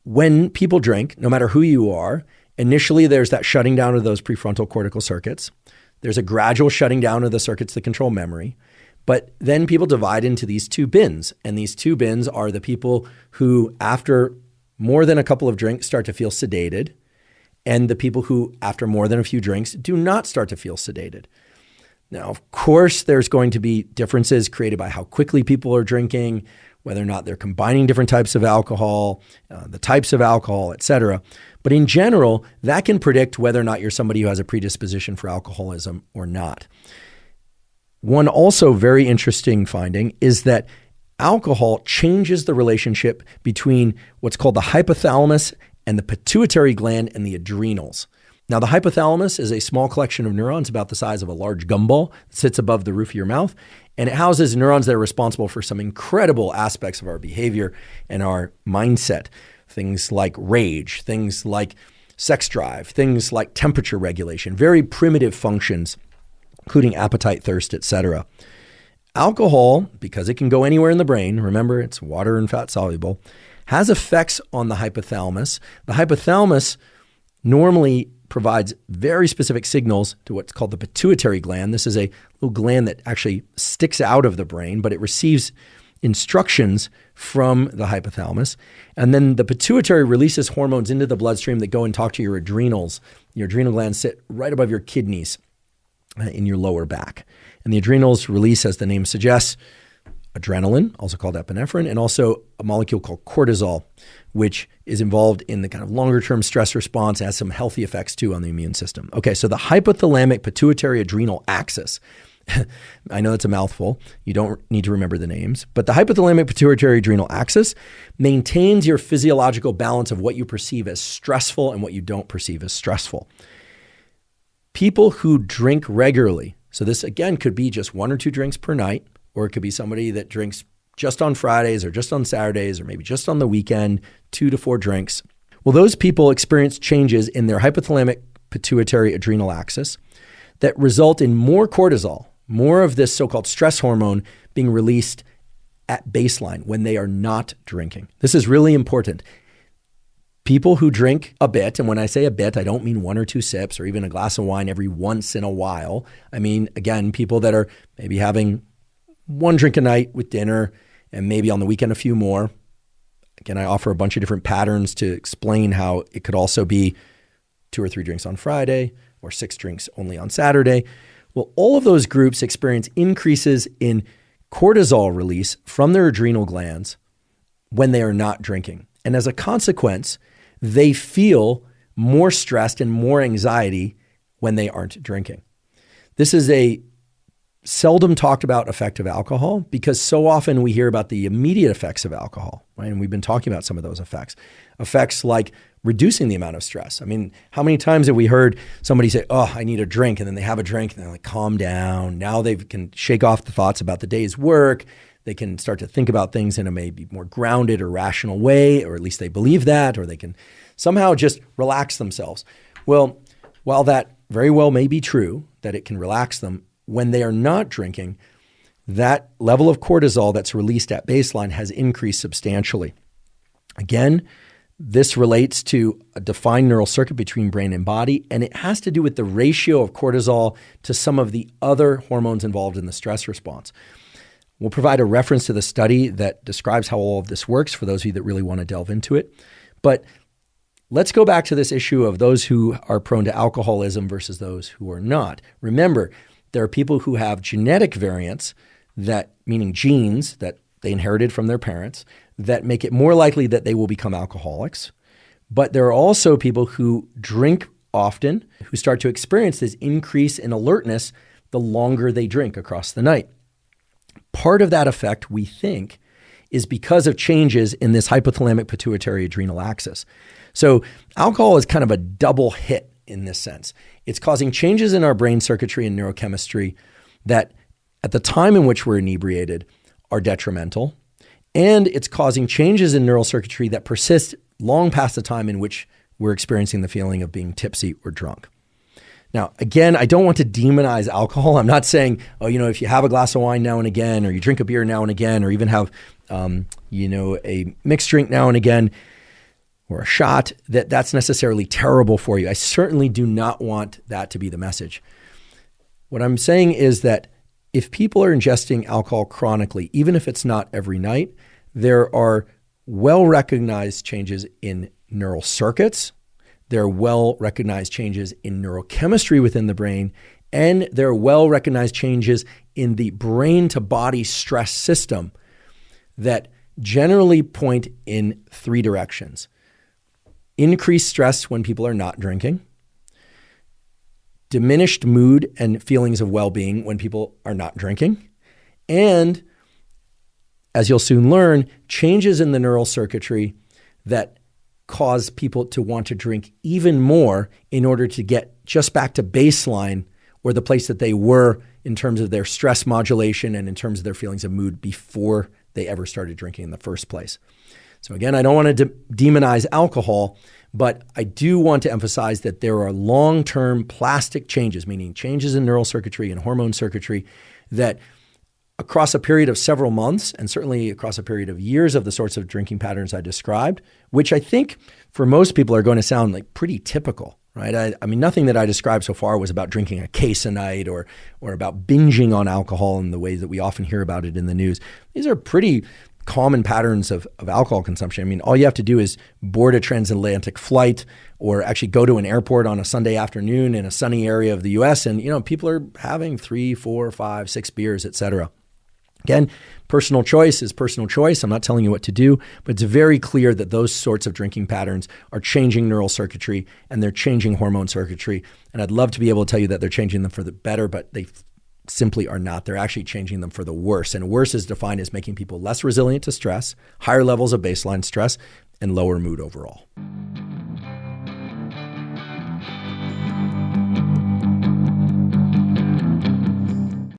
when people drink, no matter who you are, initially there's that shutting down of those prefrontal cortical circuits. There's a gradual shutting down of the circuits that control memory. But then people divide into these two bins. And these two bins are the people who, after more than a couple of drinks, start to feel sedated, and the people who, after more than a few drinks, do not start to feel sedated. Now, of course, there's going to be differences created by how quickly people are drinking, whether or not they're combining different types of alcohol, the types of alcohol, et cetera. But in general, that can predict whether or not you're somebody who has a predisposition for alcoholism or not. One also very interesting finding is that alcohol changes the relationship between what's called the hypothalamus and the pituitary gland and the adrenals. Now, the hypothalamus is a small collection of neurons about the size of a large gumball that sits above the roof of your mouth, and it houses neurons that are responsible for some incredible aspects of our behavior and our mindset. Things like rage, things like sex drive, things like temperature regulation, very primitive functions, including appetite, thirst, etc. Alcohol, because it can go anywhere in the brain, remember it's water and fat soluble, has effects on the hypothalamus. The hypothalamus normally provides very specific signals to what's called the pituitary gland. This is a little gland that actually sticks out of the brain, but it receives instructions from the hypothalamus. And then the pituitary releases hormones into the bloodstream that go and talk to your adrenals. Your adrenal glands sit right above your kidneys in your lower back. And the adrenals release, as the name suggests, adrenaline, also called epinephrine, and also a molecule called cortisol, which is involved in the kind of longer-term stress response, has some healthy effects too on the immune system. Okay, so the hypothalamic pituitary adrenal axis, I know that's a mouthful. You don't need to remember the names, but the hypothalamic pituitary adrenal axis maintains your physiological balance of what you perceive as stressful and what you don't perceive as stressful. People who drink regularly, so this again could be just 1 or 2 drinks per night, or it could be somebody that drinks just on Fridays or just on Saturdays or maybe just on the weekend, 2 to 4 drinks. Well, those people experience changes in their hypothalamic pituitary adrenal axis that result in more cortisol, more of this so-called stress hormone being released at baseline when they are not drinking. This is really important. People who drink a bit, and when I say a bit, I don't mean 1 or 2 sips or even a glass of wine every once in a while. I mean, again, people that are maybe having 1 drink a night with dinner and maybe on the weekend a few more. Again, I offer a bunch of different patterns to explain how it could also be 2 or 3 drinks on Friday or 6 drinks only on Saturday. Well, all of those groups experience increases in cortisol release from their adrenal glands when they are not drinking. And as a consequence, they feel more stressed and more anxiety when they aren't drinking. This is a seldom talked about effect of alcohol because so often we hear about the immediate effects of alcohol, right? And we've been talking about some of those effects. Effects like reducing the amount of stress. I mean, how many times have we heard somebody say, oh, I need a drink, and then they have a drink and they're like, calm down. Now they can shake off the thoughts about the day's work. They can start to think about things in a maybe more grounded or rational way, or at least they believe that, or they can somehow just relax themselves. Well, while that very well may be true, that it can relax them, when they are not drinking, that level of cortisol that's released at baseline has increased substantially. Again, this relates to a defined neural circuit between brain and body, and it has to do with the ratio of cortisol to some of the other hormones involved in the stress response. We'll provide a reference to the study that describes how all of this works for those of you that really want to delve into it. But let's go back to this issue of those who are prone to alcoholism versus those who are not. Remember, there are people who have genetic variants, that meaning genes that they inherited from their parents, that make it more likely that they will become alcoholics. But there are also people who drink often, who start to experience this increase in alertness the longer they drink across the night. Part of that effect, we think, is because of changes in this hypothalamic pituitary adrenal axis. So alcohol is kind of a double hit in this sense. It's causing changes in our brain circuitry and neurochemistry that at the time in which we're inebriated are detrimental. And it's causing changes in neural circuitry that persist long past the time in which we're experiencing the feeling of being tipsy or drunk. Now, again, I don't want to demonize alcohol. I'm not saying, if you have a glass of wine now and again, or you drink a beer now and again, or even have, a mixed drink now and again, or a shot, that's necessarily terrible for you. I certainly do not want that to be the message. What I'm saying is that if people are ingesting alcohol chronically, even if it's not every night, there are well-recognized changes in neural circuits. There are well-recognized changes in neurochemistry within the brain, and there are well-recognized changes in the brain-to-body stress system that generally point in three directions. Increased stress when people are not drinking, diminished mood and feelings of well-being when people are not drinking, and, as you'll soon learn, changes in the neural circuitry that cause people to want to drink even more in order to get just back to baseline or the place that they were in terms of their stress modulation and in terms of their feelings of mood before they ever started drinking in the first place. So again, I don't want to demonize alcohol, but I do want to emphasize that there are long-term plastic changes, meaning changes in neural circuitry and hormone circuitry, that across a period of several months and certainly across a period of years of the sorts of drinking patterns I described, which I think for most people are going to sound like pretty typical, right? I mean, nothing that I described so far was about drinking a case a night or about binging on alcohol in the way that we often hear about it in the news. These are pretty common patterns of alcohol consumption. I mean, all you have to do is board a transatlantic flight or actually go to an airport on a Sunday afternoon in a sunny area of the US and, people are having 3, 4, 5, 6 beers, et cetera. Again, personal choice is personal choice. I'm not telling you what to do, but it's very clear that those sorts of drinking patterns are changing neural circuitry and they're changing hormone circuitry. And I'd love to be able to tell you that they're changing them for the better, but they simply are not. They're actually changing them for the worse. And worse is defined as making people less resilient to stress, higher levels of baseline stress, and lower mood overall.